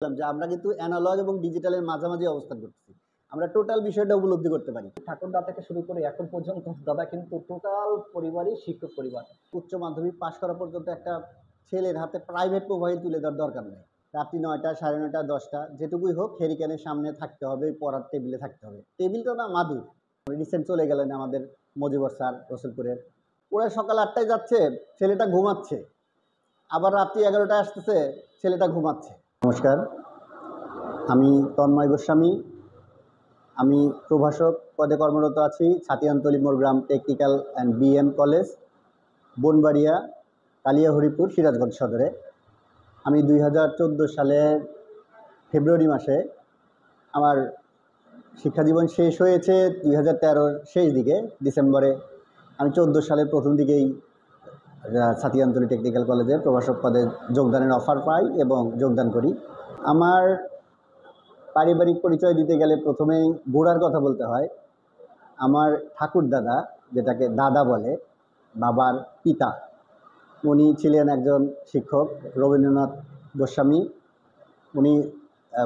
যে আমরা কিন্তু অ্যানালগ এবং ডিজিটালের মাঝামাঝি অবস্থান করতেছি। আমরা টোটাল বিষয়টা উপলব্ধি করতে পারি। ঠাকুরদা থেকে শুরু করে এখন পর্যন্ত দাদা কিন্তু টোটাল পরিবারই শিক্ষক পরিবার। উচ্চ মাধ্যমিক পাস করা পর্যন্ত একটা ছেলের হাতে প্রাইভেট মোবাইল তুলে দেওয়ার দরকার নেই। রাত্রি ৯টা, ৯:৩০, ১০টা যেটুকুই হোক হেরিকেনের সামনে থাকতে হবে, পড়ার টেবিলে থাকতে হবে। টেবিলটা না মাদুর। রিসেন্ট চলে গেলেন আমাদের মজিবর স্যার রসুলপুরের। ওরা সকাল ৮টায় যাচ্ছে, ছেলেটা ঘুমাচ্ছে। আবার রাত্রি ১১টায় আসতেছে, ছেলেটা ঘুমাচ্ছে। নমস্কার, আমি তন্ময় গোস্বামী। আমি প্রভাষক পদে কর্মরত আছি Chhatiantali Morgram technical and BM college, Bonbaria, Kaliaharipur, Sirajganj সদরে। আমি 2014 সালের ফেব্রুয়ারি মাসে আমার শিক্ষাজীবন শেষ হয়েছে। 2013-র শেষ দিকে ডিসেম্বরে আমি 14 সালের প্রথম দিকেই ছাতিয়ানতলী টেকনিক্যাল কলেজে প্রভাষক পদে যোগদানের অফার পাই এবং যোগদান করি। আমার পারিবারিক পরিচয় দিতে গেলে প্রথমেই গোড়ার কথা বলতে হয়। আমার ঠাকুরদাদা, যেটাকে দাদা বলে, বাবার পিতা, উনি ছিলেন একজন শিক্ষক, রবীন্দ্রনাথ গোস্বামী। উনি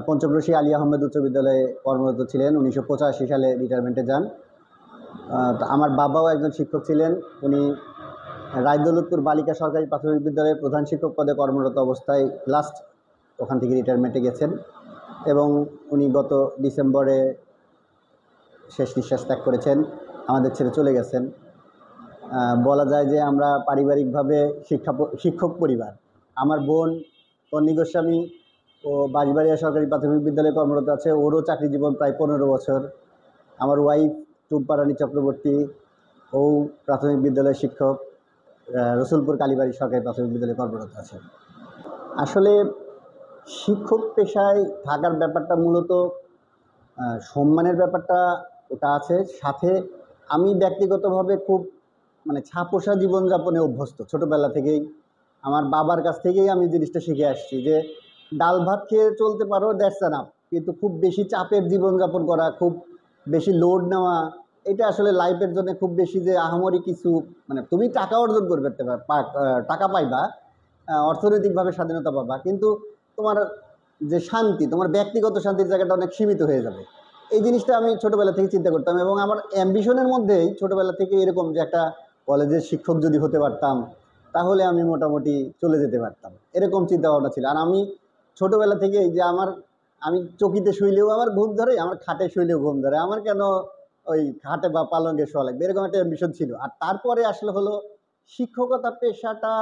পঞ্চক্রোশী আলী আহমেদ উচ্চ বিদ্যালয়ে কর্মরত ছিলেন। 1985 সালে রিটায়ারমেন্টে যান। আমার বাবাও একজন শিক্ষক ছিলেন। উনি রায়দৌলতপুর বালিকা সরকারি প্রাথমিক বিদ্যালয়ের প্রধান শিক্ষক পদে কর্মরত অবস্থায় লাস্ট ওখান থেকে রিটায়ারমেন্টে গেছেন এবং উনি গত ডিসেম্বরে শেষ নিঃশ্বাস ত্যাগ করেছেন, আমাদের ছেড়ে চলে গেছেন। বলা যায় যে আমরা পারিবারিকভাবে শিক্ষক পরিবার। আমার বোন তন্নি গোস্বামী ও বাঁশবাড়িয়া সরকারি প্রাথমিক বিদ্যালয়ে কর্মরত আছে, ওরও চাকরি জীবন প্রায় 15 বছর। আমার ওয়াইফ টুম্পা রানী চক্রবর্তী, ও প্রাথমিক বিদ্যালয়ের শিক্ষক, রসুলপুর কালীবাড়ি সরকারি প্রাথমিক বিদ্যালয়ে কর্মরত আছে। আসলে শিক্ষক পেশায় থাকার ব্যাপারটা মূলত সম্মানের ব্যাপারটা ওটা আছে, সাথে আমি ব্যক্তিগতভাবে খুব ছাপোষা জীবনযাপনে অভ্যস্ত। ছোটোবেলা থেকেই আমার বাবার কাছ থেকেই আমি জিনিসটা শিখে আসছি যে ডাল ভাত খেয়ে চলতে পারো, দ্যাটস এনাফ, কিন্তু খুব বেশি চাপের জীবনযাপন করা, খুব বেশি লোড নেওয়া, এটা আসলে লাইফের জন্য খুব বেশি যে আহামরি কিছু, তুমি টাকা অর্জন করবে, টাকা পাইবা, অর্থনৈতিকভাবে স্বাধীনতা পাবা, কিন্তু তোমার যে শান্তি, তোমার ব্যক্তিগত শান্তির জায়গাটা অনেক সীমিত হয়ে যাবে। এই জিনিসটা আমি ছোটোবেলা থেকে চিন্তা করতাম এবং আমার অ্যাম্বিশনের মধ্যেই ছোটোবেলা থেকে এরকম যে একটা কলেজের শিক্ষক যদি হতে পারতাম তাহলে আমি মোটামুটি চলে যেতে পারতাম, এরকম চিন্তাভাবনা ছিল। আর আমি ছোটোবেলা থেকেই যে আমি চকিতে শুইলেও আমার ঘুম ধরে, আমার খাটে শুইলেও ঘুম ধরে, আমার কেন ওই খাটে বা পালঙ্কে শোয়া লাগবে, এরকম একটা অ্যাম্বিশন ছিল। আর তারপরে আসলে হলো শিক্ষকতা পেশাটা,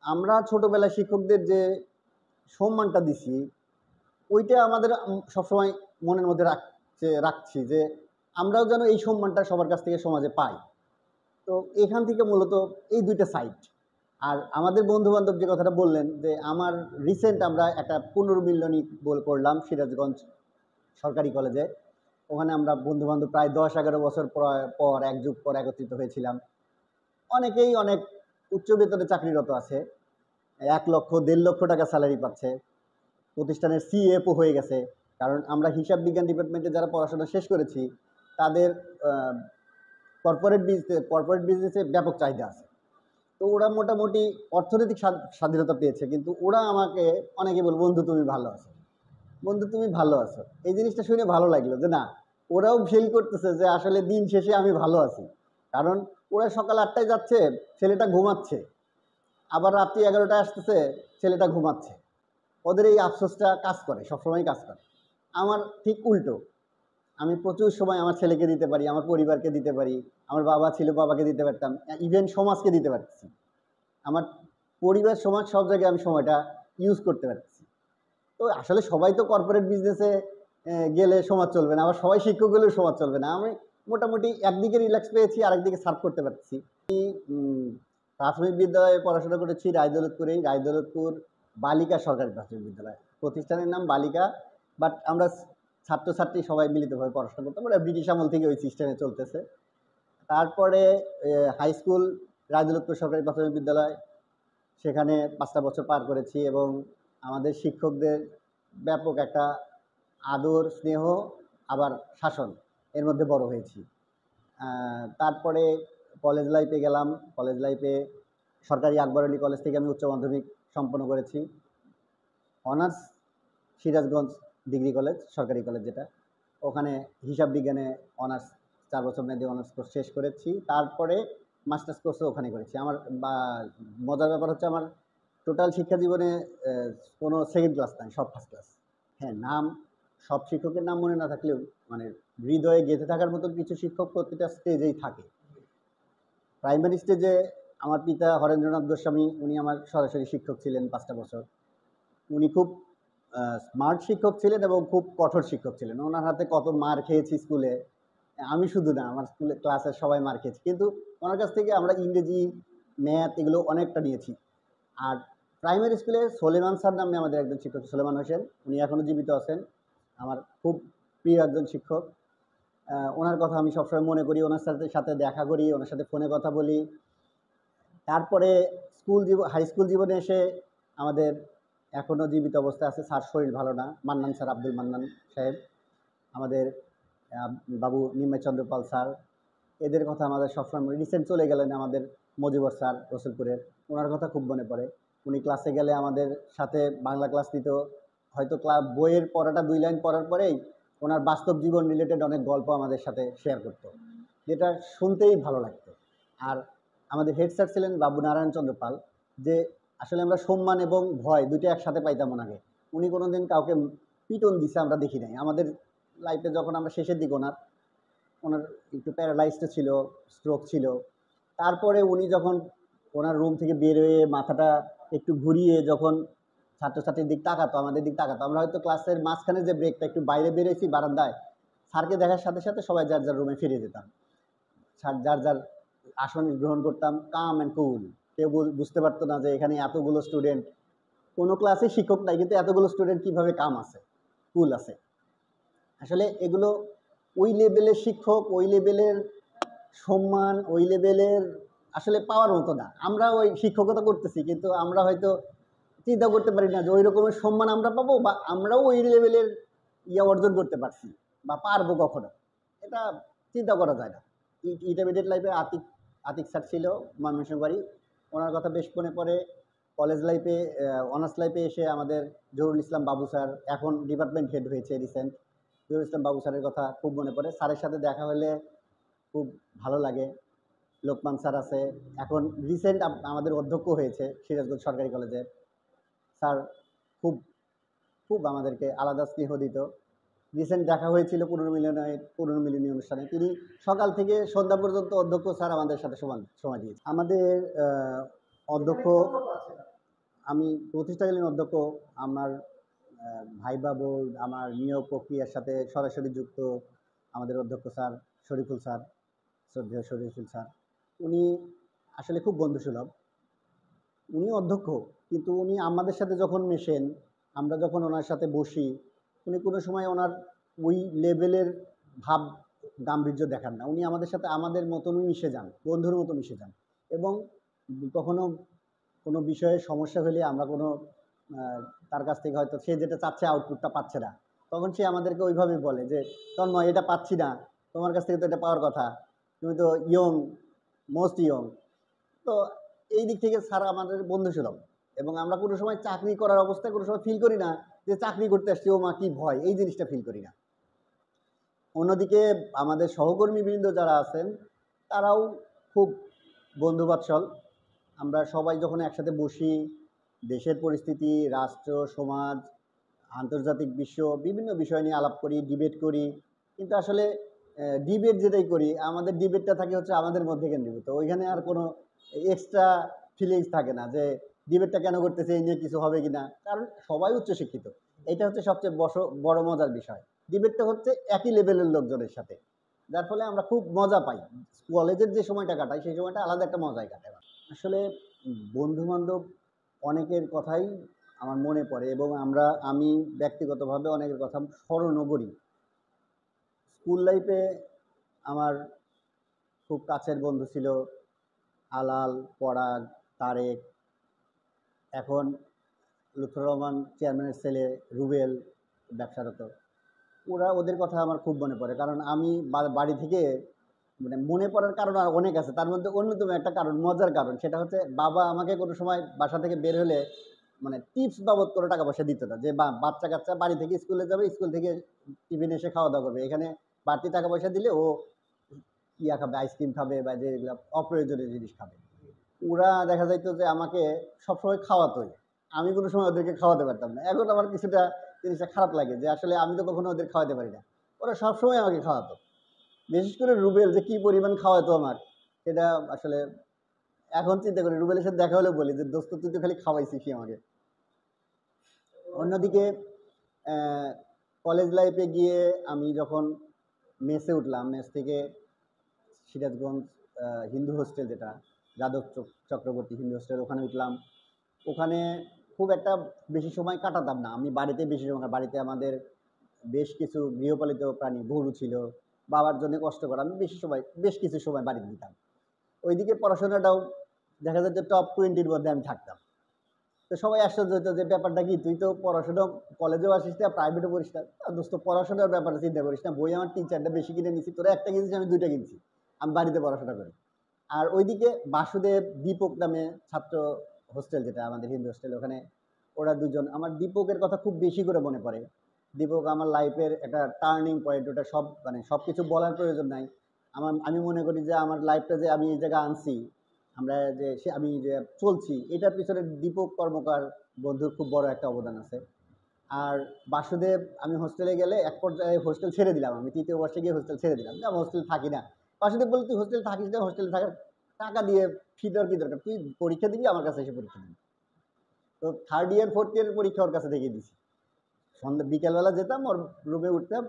আমরা ছোটোবেলায় শিক্ষকদের যে সম্মানটা দিছি ওইটা আমাদের সবসময় মনের মধ্যে রাখছি যে আমরাও যেন এই সম্মানটা সবার কাছ থেকে সমাজে পাই। তো এখান থেকে মূলত এই দুইটা সাইড। আর আমাদের বন্ধুবান্ধব যে কথাটা বললেন যে আমার রিসেন্ট আমরা একটা পুনর্মিলনী করলাম সিরাজগঞ্জ সরকারি কলেজে। ওখানে আমরা বন্ধুবান্ধব প্রায় 10-11 বছর পর এক যুগ পর একত্রিত হয়েছিলাম। অনেকেই অনেক উচ্চ বেতনে চাকরিরত আছে, 1 লক্ষ 1.5 লক্ষ টাকা স্যালারি পাচ্ছে, প্রতিষ্ঠানের সিএফও হয়ে গেছে। কারণ আমরা হিসাব বিজ্ঞান ডিপার্টমেন্টে যারা পড়াশোনা শেষ করেছি তাদের কর্পোরেট বিজনেসে ব্যাপক চাহিদা আছে। তো ওরা মোটামুটি অর্থনৈতিক স্বাধীনতা পেয়েছে, কিন্তু ওরা আমাকে অনেকে বলে, বন্ধু তুমি ভালো আছো, বন্ধু তুমি ভালো আছো। এই জিনিসটা শুনে ভালো লাগলো যে না, ওরাও ফিল করতেছে যে আসলে দিন শেষে আমি ভালো আছি। কারণ ওরা সকাল 8টায় যাচ্ছে, ছেলেটা ঘুমাচ্ছে, আবার রাত্রি 11টায় আসতেছে, ছেলেটা ঘুমাচ্ছে। ওদের এই আফসোসটা কাজ করে, সবসময় কাজ করে। আমার ঠিক উল্টো, আমি প্রচুর সময় আমার ছেলেকে দিতে পারি, আমার পরিবারকে দিতে পারি, আমার বাবা ছিল বাবাকে দিতে পারতাম, ইভেন সমাজকে দিতে পারতেছি। আমার পরিবার সমাজ সব জায়গায় আমি সময়টা ইউজ করতে পারতেছি। তো আসলে সবাই তো কর্পোরেট বিজনেসে গেলে সমাজ চলবে না, আবার সবাই শিক্ষক গেলেও সমাজ চলবে না। আমি মোটামুটি একদিকে রিল্যাক্স পেয়েছি, আরেকদিকে সার্ভ করতে পারছি। আমি প্রাথমিক বিদ্যালয়ে পড়াশোনা করেছি রায়দৌলতপুর বালিকা সরকারি প্রাথমিক বিদ্যালয়। প্রতিষ্ঠানের নাম বালিকা, বাট আমরা ছাত্রছাত্রী সবাই মিলিতভাবে পড়াশোনা করতাম। ওরা ব্রিটিশ আমল থেকে ওই সিস্টেমে চলতেছে। তারপরে হাই স্কুল রায়দৌলতপুর সরকারি প্রাথমিক বিদ্যালয়, সেখানে 5টা বছর পার করেছি এবং আমাদের শিক্ষকদের ব্যাপক একটা আদর, স্নেহ, আবার শাসন, এর মধ্যে বড় হয়েছি। তারপরে কলেজ লাইফে গেলাম। কলেজ লাইফে সরকারি আকবর আলী কলেজ থেকে আমি উচ্চ মাধ্যমিক সম্পন্ন করেছি। অনার্স সিরাজগঞ্জ ডিগ্রি কলেজ, সরকারি কলেজ যেটা। ওখানে হিসাব বিজ্ঞানে অনার্স ৪ বছর মেয়াদী অনার্স কোর্স শেষ করেছি। তারপরে মাস্টার্স কোর্সও ওখানে করেছি। আমার বা মজার ব্যাপার হচ্ছে আমার টোটাল শিক্ষা জীবনে কোনো সেকেন্ড ক্লাস নাই, সব ফার্স্ট ক্লাস। হ্যাঁ, নাম সব শিক্ষকের নাম মনে না থাকলেও মানে হৃদয়ে গেঁথে থাকার মতন কিছু শিক্ষক প্রতিটা স্টেজেই থাকে। প্রাইমারি স্টেজে আমার পিতা হরেন্দ্রনাথ গোস্বামী, উনি আমার সরাসরি শিক্ষক ছিলেন ৫টা বছর। উনি খুব স্মার্ট শিক্ষক ছিলেন এবং খুব কঠোর শিক্ষক ছিলেন। ওনার হাতে কত মার খেয়েছি স্কুলে। আমি শুধু না, আমার স্কুলে ক্লাসের সবাই মার খেয়েছি। কিন্তু ওনার কাছ থেকে আমরা ইংরেজি, ম্যাথ এগুলো অনেকটা নিয়েছি। আর প্রাইমারি স্কুলে সোলেমান স্যার নামে আমাদের একজন শিক্ষক, সোলেমান হোসেন। উনি এখনও জীবিত আছেন। আমার খুব প্রিয় একজন শিক্ষক। ওনার কথা আমি সবসময় মনে করি, ওনার সাথে দেখা করি, ওনার সাথে ফোনে কথা বলি। তারপরে হাই স্কুল জীবনে এসে আমাদের এখনও জীবিত অবস্থায় আছে স্যার, শরীর ভালো না, মান্নান স্যার, আব্দুল মান্নান সাহেব, আমাদের বাবু নিমাইচন্দ্র পাল স্যার, এদের কথা আমাদের সবসময়। রিসেন্ট চলে গেলেন আমাদের মজিবর স্যার রসুলপুরের, ওনার কথা খুব মনে পড়ে। উনি ক্লাসে গেলে আমাদের সাথে বাংলা ক্লাস নিত। হয়তো বইয়ের পড়াটা 2 লাইন পড়ার পরেই ওনার বাস্তব জীবন রিলেটেড অনেক গল্প আমাদের সাথে শেয়ার করতো, যেটা শুনতেই ভালো লাগতো। আর আমাদের হেড স্যার ছিলেন বাবু নারায়ণ চন্দ্র পাল, যে আসলে আমরা সম্মান এবং ভয় দুইটা একসাথে পাইতাম ওনাকে। উনি কোনোদিন কাউকে পিটন দিছে আমরা দেখি নাই। আমাদের লাইফে যখন আমরা শেষের দিকে ওনার একটু প্যারালাইজড ছিল, স্ট্রোক ছিল। তারপরে উনি যখন ওনার রুম থেকে বের হয়ে মাথাটা একটু ঘুরিয়ে যখন ছাত্রছাত্রীর দিক তাকাতো, আমাদের দিক তাকাতো, আমরা হয়তো ক্লাসের মাঝখানে যে ব্রেকটা একটু বাইরে বেরিয়েছি বারান্দায়, স্যারকে দেখার সাথে সাথে সবাই যার যার রুমে ফিরে যেতাম। স্যার যার যার আসন গ্রহণ করতাম, কাম অ্যান্ড কুল। কেউ বুঝতে পারতো না যে এখানে এতগুলো স্টুডেন্ট, কোনো ক্লাসে শিক্ষক নাই, কিন্তু এতগুলো স্টুডেন্ট কীভাবে কাম আছে, কুল আছে। আসলে এগুলো ওই লেভেলের শিক্ষক, ওই লেভেলের সম্মান, ওই লেভেলের আসলে পাওয়ার মতো না। আমরা ওই শিক্ষকতা করতেছি, কিন্তু আমরা হয়তো চিন্তা করতে পারি না যে ওই রকমের সম্মান আমরা পাবো, বা আমরাও ওই লেভেলের অর্জন করতে পারছি বা পারবো কখনো, এটা চিন্তা করা যায় না। ইন্টারমিডিয়েট লাইফে আতিক স্যার ছিল, ময়মনসিংহ বাড়ি, ওনার কথা বেশ মনে পড়ে। কলেজ লাইফে অনার্স লাইফে এসে আমাদের জহুরুল ইসলাম বাবু স্যার, এখন ডিপার্টমেন্ট হেড হয়েছে রিসেন্ট। জহুরুল ইসলাম বাবু স্যারের কথা খুব মনে পড়ে। স্যারের সাথে দেখা হলে খুব ভালো লাগে। লোকমান স্যার আছে, এখন রিসেন্ট আমাদের অধ্যক্ষ হয়েছে সিরাজগঞ্জ সরকারি কলেজের। স্যার খুব খুব আমাদেরকে আলাদা স্নেহ দিত। রিসেন্ট দেখা হয়েছিল পুনর্মিলনী অনুষ্ঠানে। তিনি সকাল থেকে সন্ধ্যা পর্যন্ত অধ্যক্ষ স্যার আমাদের সাথে সময় দিয়েছে। আমাদের অধ্যক্ষ, আমি প্রতিষ্ঠাকালীন অধ্যক্ষ, আমার ভাইবা বোর্ড, আমার নিয়োগ প্রক্রিয়ার সাথে সরাসরি যুক্ত আমাদের অধ্যক্ষ স্যার শরীফুল স্যার, শ্রদ্ধেয় শরীফুল স্যার। উনি আসলে খুব বন্ধুসুলভ। উনি অধ্যক্ষ, কিন্তু উনি আমাদের সাথে যখন মেশেন, আমরা যখন ওনার সাথে বসি, উনি কোনো সময় ওনার ওই লেভেলের ভাব গাম্ভীর্য দেখান না। উনি আমাদের সাথে আমাদের মতনই মিশে যান, বন্ধুর মতো মিশে যান। এবং কখনো কোনো বিষয়ে সমস্যা হলে আমরা কোনো তার কাছ থেকে হয়তো সে যেটা চাচ্ছে আউটপুটটা পাচ্ছে না, তখন সে আমাদেরকে ওইভাবে বলে যে তন্ময়, এটা পাচ্ছি না, তোমার কাছ থেকে তো এটা পাওয়ার কথা, তুমি তো ইয়ং, মোস্ট ইয়ং। তো এই দিক থেকে স্যার আমাদের বন্ধুসুলভ। এবং আমরা কোনো সময় চাকরি করার অবস্থায় কোনো সময় ফিল করি না যে চাকরি করতে আসছি, ও মা কি ভয়, এই জিনিসটা ফিল করি না। অন্যদিকে আমাদের সহকর্মীবৃন্দ যারা আছেন, তারাও খুব বন্ধুবাৎসল। আমরা সবাই যখন একসাথে বসি, দেশের পরিস্থিতি, রাষ্ট্র, সমাজ, আন্তর্জাতিক বিশ্ব, বিভিন্ন বিষয় নিয়ে আলাপ করি, ডিবেট করি। কিন্তু আসলে ডিবেট যেটাই করি, আমাদের ডিবেটটা থাকে হচ্ছে আমাদের মধ্যে কেন্দ্রীভূত। ওইখানে আর কোনো এক্সট্রা ফিলিংস থাকে না যে ডিবেটটা কেন করতেছে, এই নিয়ে কিছু হবে কি না। কারণ সবাই উচ্চশিক্ষিত, এটা হচ্ছে সবচেয়ে বড় মজার বিষয়। ডিবেটটা হচ্ছে একই লেভেলের লোকজনের সাথে, যার ফলে আমরা খুব মজা পাই। কলেজের যে সময়টা কাটাই, সেই সময়টা আলাদা একটা মজায় কাটাই। আসলে বন্ধুবান্ধব অনেকের কথাই আমার মনে পড়ে, এবং আমি ব্যক্তিগতভাবে অনেকের কথা স্মরণও করি। স্কুল লাইফে আমার খুব কাছের বন্ধু ছিল আলাল, পরাগ, তারেক, এখন লুৎফর রহমান চেয়ারম্যানের ছেলে রুবেল ব্যবসারত। ওদের কথা আমার খুব মনে পড়ে, কারণ আমি বাড়ি থেকে, মানে মনে পড়ার কারণ আর অনেক আছে, তার মধ্যে অন্যতম একটা কারণ, মজার কারণ, সেটা হচ্ছে বাবা আমাকে কোনো সময় বাসা থেকে বের হলে মানে টিপস বাবদ করে টাকা পয়সা দিত না, যে বাচ্চা কাচ্চা বাড়ি থেকে স্কুলে যাবে, স্কুল থেকে টিফিন এসে খাওয়া দাওয়া করবে, এখানে বাড়তি টাকা পয়সা দিলে ও ইয়া খাবে, আইসক্রিম খাবে বা যেগুলো অপ্রয়োজনীয় জিনিস খাবে। ওরা দেখা যাইতো যে আমাকে সবসময় খাওয়াতোই, আমি কোনো সময় ওদেরকে খাওয়াতে পারতাম না। এখন আমার কিছুটা জিনিসটা খারাপ লাগে যে আসলে আমি তো কখনো ওদের খাওয়াতে পারি না, ওরা সবসময় আমাকে খাওয়াতো। বিশেষ করে রুবেল যে কি পরিমাণ খাওয়াতো আমার, সেটা আসলে এখন চিন্তা করি, রুবেলের সাথে দেখা হলে বলি যে দোস্ত তুই তো খালি খাওয়াইছিস আমাকে। অন্যদিকে কলেজ লাইফে গিয়ে আমি যখন মেসে উঠলাম, মেস থেকে সিরাজগঞ্জ হিন্দু হোস্টেল, যেটা যাদব চক্রবর্তী হিন্দু হোস্টেল, ওখানে উঠলাম। ওখানে খুব একটা বেশি সময় কাটাতাম না, আমি বাড়িতে বেশি সময়, বাড়িতে আমাদের বেশ কিছু গৃহপালিত প্রাণী, গরু ছিল, বাবার জন্য কষ্ট করা, আমি বেশ কিছু সময় বাড়িতে দিতাম। ওইদিকে পড়াশোনাটাও দেখা যাচ্ছে টপ 20-র মধ্যে আমি থাকতাম। তো সবাই আশ্চর্য হতো যে ব্যাপারটা কি, তুই তো পড়াশোনা কলেজেও আসিস না, প্রাইভেটও পড়িস না, দোস্ত পড়াশোনার ব্যাপারে চিন্তা করিস না, বই আমার 3-4টা বেশি কিনে নিছি, তোরা একটা কিনছিস, আমি 2টা কিনছি, আমি বাড়িতে পড়াশোনা করি। আর ওইদিকে বাসুদেব দীপক নামে ছাত্র হোস্টেল, যেটা আমাদের হিন্দু হোস্টেল, ওখানে ওরা দুজন, আমার দীপকের কথা খুব বেশি করে মনে পড়ে। দীপক আমার লাইফের একটা টার্নিং পয়েন্ট, ওটা সব কিছু বলার প্রয়োজন নাই। আমি মনে করি যে আমার লাইফটা যে আমি এই জায়গায় আনছি, আমি যে চলছি, এটার পিছনে দীপক কর্মকার বন্ধুর খুব বড় একটা অবদান আছে। আর বাসুদেব, আমি হোস্টেলে গেলে এক পর্যায়ে হোস্টেল ছেড়ে দিলাম, আমি 3য় বর্ষে গিয়ে হোস্টেল ছেড়ে দিলাম, যে আমি হোস্টেল থাকি না। বাসুদেব বলল, তুই হোস্টেল থাকিস না, হোস্টেলে থাকার টাকা দিয়ে ফি দেওয়ার কি দরকার, তুই পরীক্ষা দিবি, আমার কাছে এসে পরীক্ষা দিবি। তো 3rd ইয়ার 4th ইয়ারের পরীক্ষা ওর কাছে থেকে দিছি। বিকেলবেলা যেতাম, ওর রুমে উঠতাম,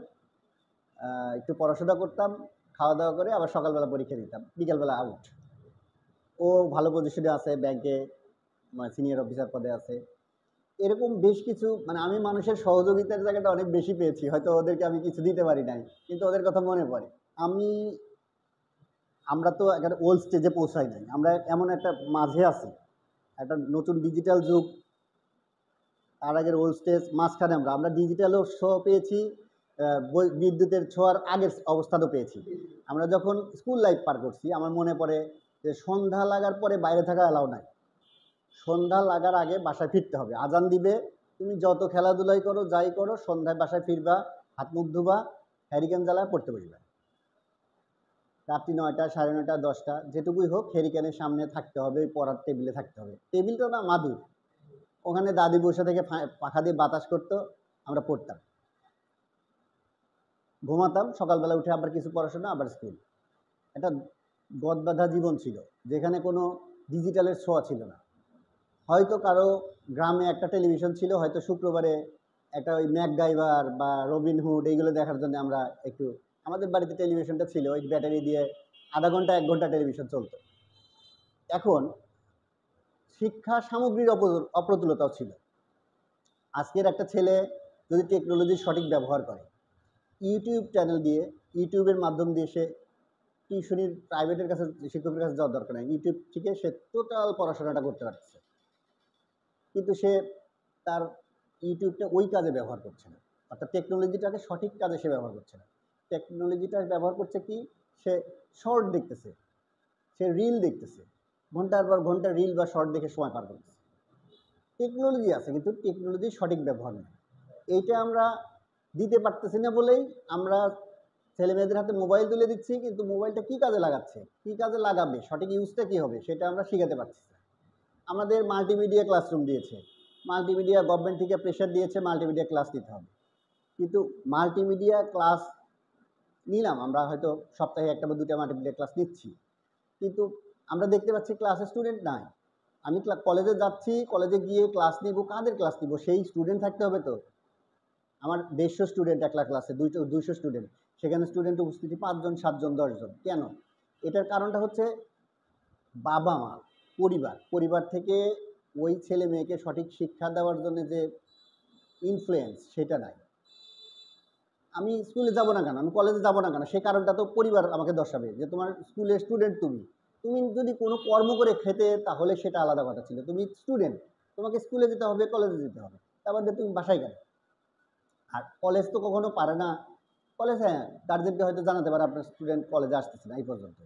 একটু পড়াশোনা করতাম, খাওয়া দাওয়া করে আবার সকালবেলা পরীক্ষা দিতাম, বিকেলবেলা আউট। ও ভালো পজিশনে আছে, ব্যাংকে সিনিয়র অফিসার পদে আছে। এরকম বেশ কিছু, মানে আমি মানুষের সহযোগিতার জায়গাটা অনেক বেশি পেয়েছি, হয়তো ওদেরকে আমি কিছু দিতে পারি নাই, কিন্তু ওদের কথা মনে পড়ে। আমরা তো একটা ওল্ড স্টেজে পৌঁছাই নাই, আমরা এমন একটা মাঝে আছি, একটা নতুন ডিজিটাল যুগ, তার আগের ওল্ড স্টেজ, মাঝখানে আমরা ডিজিটালও ছোঁয়া পেয়েছি, বিদ্যুতের ছোঁয়ার আগের অবস্থানও পেয়েছি। আমরা যখন স্কুল লাইফ পার করছি, আমার মনে পড়ে যে সন্ধ্যা লাগার পরে বাইরে থাকা অ্যালাউ নাই, সন্ধ্যা লাগার আগে বাসায় ফিরতে হবে, আজান দিবে, তুমি যত খেলাধুলাই করো, যাই করো, সন্ধ্যায় বাসায় ফিরবা, হাত মুখ ধুবা, হ্যারিকেন জ্বালায় পড়তে বসবা। রাত্রি 9টা, 9:30, 10টা, যেটুকুই হোক হ্যারিকেনের সামনে থাকতে হবে, পড়ার টেবিলে থাকতে হবে। টেবিলটা না মাদুর, ওখানে দাদি বসে থেকে পাখা দিয়ে বাতাস করতো, আমরা পড়তাম, ঘুমাতাম, সকালবেলা উঠে আবার কিছু পড়াশোনা, আবার স্কুল। একটা গদবাঁধা জীবন ছিল, যেখানে কোনো ডিজিটালের ছোঁয়া ছিল না। হয়তো কারো গ্রামে একটা টেলিভিশন ছিল, হয়তো শুক্রবারে একটা ওই ম্যাকগাইভার বা রবিনহুড এইগুলো দেখার জন্য আমরা একটু, আমাদের বাড়িতে টেলিভিশনটা ছিল, ওই ব্যাটারি দিয়ে আধা ঘন্টা 1 ঘন্টা টেলিভিশন চলতো। এখন শিক্ষা সামগ্রীর অপ্রতুলতাও ছিল। আজকের একটা ছেলে যদি টেকনোলজির সঠিক ব্যবহার করে, ইউটিউব চ্যানেল দিয়ে, ইউটিউবের মাধ্যম দিয়ে সে টিউশনির প্রাইভেটের কাছে, শিক্ষকের কাছে যাওয়ার দরকার নেই, ইউটিউব থেকে সে টোটাল পড়াশোনাটা করতে পারছে। কিন্তু সে তার ইউটিউবটা ওই কাজে ব্যবহার করছে না, অর্থাৎ টেকনোলজিটাকে সঠিক কাজে সে ব্যবহার করছে না। টেকনোলজিটা ব্যবহার করছে কি, সে শর্ট দেখতেছে, সে রিল দেখতেছে, ঘন্টার পর ঘন্টা রিল বা শর্ট দেখে সময় পার করতেছে। টেকনোলজি আছে, কিন্তু টেকনোলজির সঠিক ব্যবহার নেই। এইটা আমরা দিতে পারতেছি না বলেই আমরা ছেলে মেয়েদের হাতে মোবাইল তুলে দিচ্ছি, কিন্তু মোবাইলটা কী কাজে লাগাচ্ছে, কী কাজে লাগাবে, সঠিক ইউজটা কী হবে, সেটা আমরা শেখাতে পারছি না। আমাদের মাল্টিমিডিয়া ক্লাসরুম দিয়েছে, মাল্টিমিডিয়া গভর্নমেন্ট থেকে প্রেশার দিয়েছে, মাল্টিমিডিয়া ক্লাস নিতে হবে, কিন্তু মাল্টিমিডিয়া ক্লাস নিলাম, আমরা হয়তো সপ্তাহে 1টা বা 2টা মাল্টিমিডিয়া ক্লাস নিচ্ছি, কিন্তু আমরা দেখতে পাচ্ছি ক্লাসে স্টুডেন্ট নাই। আমি কলেজে যাচ্ছি, কলেজে গিয়ে ক্লাস নিব, কাদের ক্লাস নিব, সেই স্টুডেন্ট থাকতে হবে তো। আমার 150 স্টুডেন্ট একলা ক্লাসে, 200 স্টুডেন্ট, সেখানে স্টুডেন্ট উপস্থিতি 5 জন, 7 জন, 10 জন। কেন? এটার কারণটা হচ্ছে বাবা মা, পরিবার থেকে ওই ছেলে মেয়েকে সঠিক শিক্ষা দেওয়ার জন্য যে ইনফ্লুয়েন্স, সেটা নাই। আমি স্কুলে যাব না কেন, আমি কলেজে যাব না কেন, সেই কারণটা তো পরিবার আমাকে দর্শাবে, যে তোমার স্কুলের স্টুডেন্ট তুমি যদি কোনো কর্ম করে খেতে, তাহলে সেটা আলাদা কথা ছিল, তুমি স্টুডেন্ট, তোমাকে স্কুলে যেতে হবে, কলেজে যেতে হবে, তারপর তুমি বাসায় কেন? আর কলেজ তো কখনো পারে না, কলেজ হ্যাঁ গার্জেনকে হয়তো জানাতে পারে আপনার স্টুডেন্ট কলেজে আসতেছে না, এই পর্যন্ত।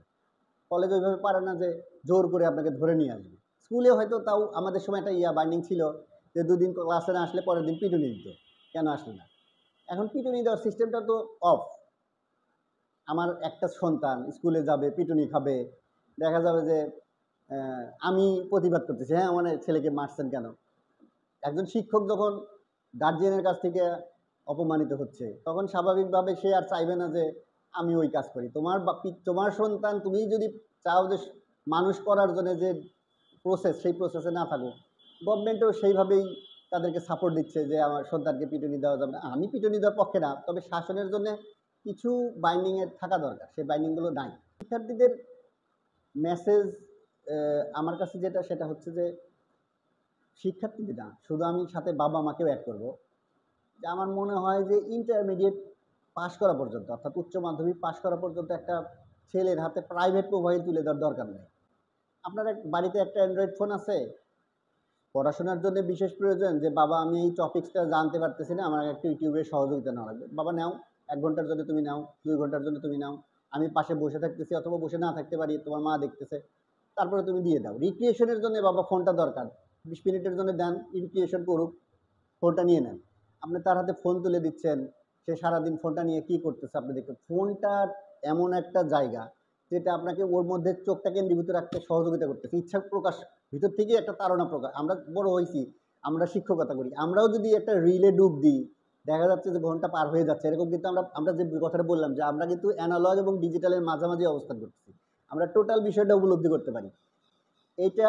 কলেজ ওইভাবে পারে না যে জোর করে আপনাকে ধরে নিয়ে আসবে। স্কুলে হয়তো তাও আমাদের সময় একটা বাইন্ডিং ছিল যে দুদিন ক্লাসে না আসলে পরের দিন পিটুনি দিত, কেন আসলে না। এখন পিটুনি দেওয়ার সিস্টেমটা তো অফ। আমার একটা সন্তান স্কুলে যাবে, পিটুনি খাবে, দেখা যাবে যে আমি প্রতিবাদ করতেছি, হ্যাঁ আমার ছেলেকে মারছেন কেন। একজন শিক্ষক যখন গার্জিয়ানের কাছ থেকে অপমানিত হচ্ছে, তখন স্বাভাবিকভাবে সে আর চাইবে না যে আমি ওই কাজ করি। তোমার সন্তান তুমি যদি চাও যে মানুষ করার জন্য যে প্রসেস, সেই প্রসেসে না থাকুক, গভর্নমেন্টও সেইভাবেই তাদেরকে সাপোর্ট দিচ্ছে যে আমার সন্তানকে পিটুনি দেওয়া যাবে না। আমি পিটুনি দেওয়ার পক্ষে না, তবে শাসনের জন্য কিছু বাইন্ডিংয়ের থাকা দরকার, সেই বাইন্ডিংগুলো নাই। শিক্ষার্থীদের মেসেজ আমার কাছে যেটা, সেটা হচ্ছে যে শিক্ষার্থীদের না, শুধু আমি সাথে বাবা মাকেও অ্যাড করব, যে আমার মনে হয় যে ইন্টারমিডিয়েট পাশ করা পর্যন্ত, অর্থাৎ উচ্চ মাধ্যমিক পাশ করা পর্যন্ত একটা ছেলের হাতে প্রাইভেট মোবাইল তুলে দেওয়ার দরকার নেই। আপনার বাড়িতে একটা অ্যান্ড্রয়েড ফোন আছে, পড়াশোনার জন্য বিশেষ প্রয়োজন যে বাবা আমি এই টপিক্সটা জানতে পারতেছি না, আমার একটু ইউটিউবের সহযোগিতা নেওয়া লাগবে, বাবা নাও, 1 ঘন্টার জন্য তুমি নাও, 2 ঘন্টার জন্য তুমি নাও, আমি পাশে বসে থাকতেছি অথবা বসে না থাকতে পারি, তোমার মা দেখতেছে, তারপরে তুমি দিয়ে দাও। রিক্রিয়েশনের জন্য বাবা ফোনটা দরকার, 20 মিনিটের জন্য দেন, রিক্রিয়েশন করুক, ফোনটা নিয়ে নেন। আপনি তার হাতে ফোন তুলে দিচ্ছেন, সে সারাদিন ফোনটা নিয়ে কি করতেছে আপনি দেখুন। ফোনটা এমন একটা জায়গা যেটা আপনাকে ওর মধ্যে চোখটা কেন্দ্রীভূত রাখতে সহযোগিতা করতেছে, ইচ্ছা প্রকাশ ভিতর থেকেই একটা তাড়না প্রকাশ। আমরা বড় হয়েছি, আমরা শিক্ষকতা করি, আমরাও যদি একটা রিলে ডুব দিই, দেখা যাচ্ছে যে ঘন্টা পার হয়ে যাচ্ছে এরকম। কিন্তু আমরা যে কথাটা বললাম যে আমরা কিন্তু অ্যানালগ এবং ডিজিটালের মাঝামাঝি অবস্থান করতেছি, আমরা টোটাল বিষয়টা উপলব্ধি করতে পারি। এইটা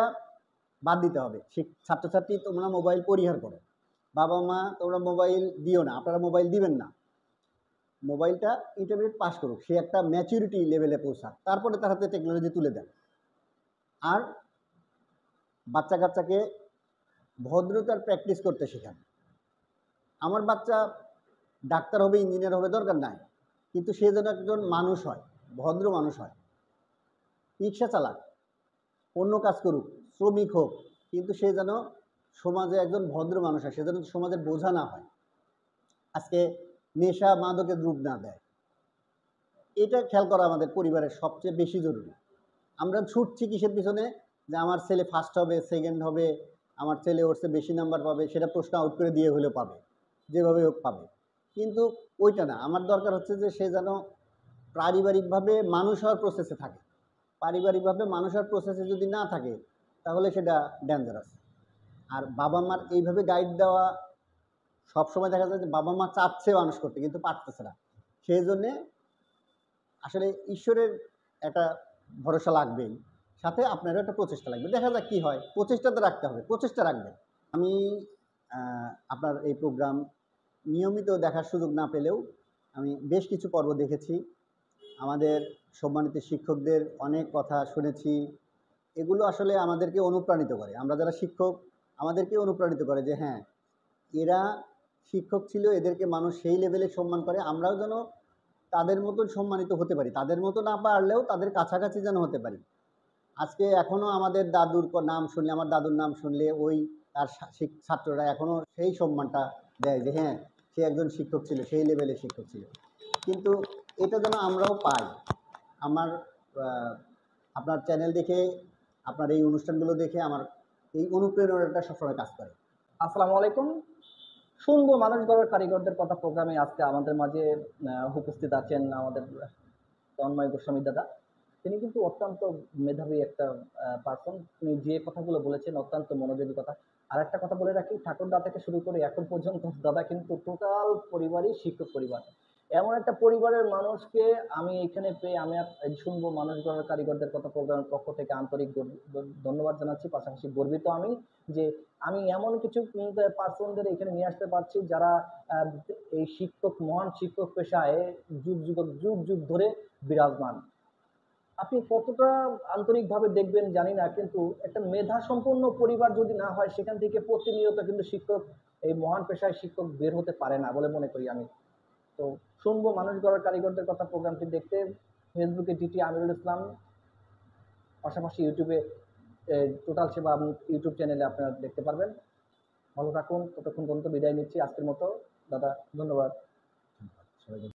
বাদ দিতে হবে। ছাত্রছাত্রী তোমরা মোবাইল পরিহার করো, বাবা মা তোমরা মোবাইল দিও না, আপনারা মোবাইল দিবেন না। মোবাইলটা ইন্টারমিডিয়েট পাস করুক, সে একটা ম্যাচুরিটি লেভেলে পৌঁছাক, তারপরে তার হাতে টেকনোলজি তুলে দেন। আর বাচ্চা কাচ্চাকে ভদ্রতার প্র্যাকটিস করতে শেখান। আমার বাচ্চা ডাক্তার হবে, ইঞ্জিনিয়ার হবে, দরকার নাই, কিন্তু সে যেন একজন মানুষ হয়, ভদ্র মানুষ হয়। রিক্সা চালাক, অন্য কাজ করুক, শ্রমিক হোক, কিন্তু সে যেন সমাজে একজন ভদ্র মানুষ হয়, সে যেন সমাজের বোঝা না হয়, আজকে নেশা মাদকের রূপ না দেয়। এটা খেয়াল করা আমাদের পরিবারের সবচেয়ে বেশি জরুরি। আমরা ছুটছি কিসের পিছনে, যে আমার ছেলে ফার্স্ট হবে, সেকেন্ড হবে, আমার ছেলে ওর চেয়ে বেশি নাম্বার পাবে, সেটা প্রশ্ন আউট করে দিয়ে হলেও পাবে, যেভাবে হোক পাবে। কিন্তু ওইটা না, আমার দরকার হচ্ছে যে সে যেন পারিবারিকভাবে মানুষ হওয়ার প্রসেসে থাকে। পারিবারিকভাবে মানুষ হওয়ার প্রসেসে যদি না থাকে, তাহলে সেটা ডেঞ্জারাস। আর বাবা মার এইভাবে গাইড দেওয়া, সবসময় দেখা যায় যে বাবা মা চাচ্ছে মানুষ করতে কিন্তু পারতেছে না, সেই জন্যে আসলে ঈশ্বরের একটা ভরসা লাগবেই, সাথে আপনারও একটা প্রচেষ্টা লাগবে। দেখা যাক কি হয়, প্রচেষ্টা তো রাখতে হবে, প্রচেষ্টা রাখবেন। আমি আপনার এই প্রোগ্রাম নিয়মিত দেখার সুযোগ না পেলেও আমি বেশ কিছু পর্ব দেখেছি, আমাদের সম্মানিত শিক্ষকদের অনেক কথা শুনেছি। এগুলো আসলে আমাদেরকে অনুপ্রাণিত করে, আমরা যারা শিক্ষক আমাদেরকে অনুপ্রাণিত করে যে হ্যাঁ, এরা শিক্ষক ছিল, এদেরকে মানুষ সেই লেভেলে সম্মান করে, আমরাও যেন তাদের মতন সম্মানিত হতে পারি, তাদের মতো না পারলেও তাদের কাছাকাছি যেন হতে পারি। আজকে এখনও আমাদের দাদুর নাম শুনলে, আমার দাদুর নাম শুনলে ওই তার ছাত্ররা এখনও সেই সম্মানটা দেয় যে হ্যাঁ, সে একজন শিক্ষক ছিল, সেই লেভেলে শিক্ষক ছিল। কিন্তু এটা যেন আমরাও পাই। আমার আপনার চ্যানেল দেখে, আপনার এই অনুষ্ঠানগুলো দেখে আমার এই অনুপ্রেরণাটা সবসময় কাজ করে। আসসালামু আলাইকুম। শুনবো মানুষ গড়ার কারিগরদের কথা প্রোগ্রামে আজকে আমাদের মাঝে উপস্থিত আছেন আমাদের তন্ময় গোস্বামী দাদা। তিনি কিন্তু অত্যন্ত মেধাবী একটা পার্সন। তিনি যে কথাগুলো বলেছেন অত্যন্ত মনোযোগী কথা। আর একটা কথা বলে রাখি, ঠাকুরদা থেকে শুরু করে এখন পর্যন্ত দাদা কিন্তু টোটাল পরিবারই শিক্ষক পরিবার। এমন একটা পরিবারের মানুষকে আমি এখানে পেয়ে আমি শুনবো মানুষ গড়ার কারিগরদের কথা প্রোগ্রামের পক্ষ থেকে আন্তরিক ধন্যবাদ জানাচ্ছি। পাশাপাশি গর্বিত আমি যে আমি এমন কিছু পার্সনদের এখানে নিয়ে আসতে পারছি যারা আহ, এই শিক্ষক, মহান শিক্ষক পেশায় যুগ যুগ ধরে বিরাজমান। আপনি কতটা আন্তরিকভাবে দেখবেন জানি না, কিন্তু একটা মেধা সম্পন্ন পরিবার যদি না হয়, সেখান থেকে প্রতিনিয়ত কিন্তু শিক্ষক, এই মহান পেশায় শিক্ষক বের হতে পারে না বলে মনে করি আমি। তো শুনবো মানুষ গড়ার কারিগরদের কথা প্রোগ্রামটি দেখতে ফেসবুকে ডিটি আমিরুল ইসলাম, পাশাপাশি ইউটিউবে টোটাল সেবা ইউটিউব চ্যানেলে আপনারা দেখতে পারবেন। ভালো থাকুন, ততক্ষণ পর্যন্ত বিদায় নিচ্ছি আজকের মতো। দাদা ধন্যবাদ। সবাইকে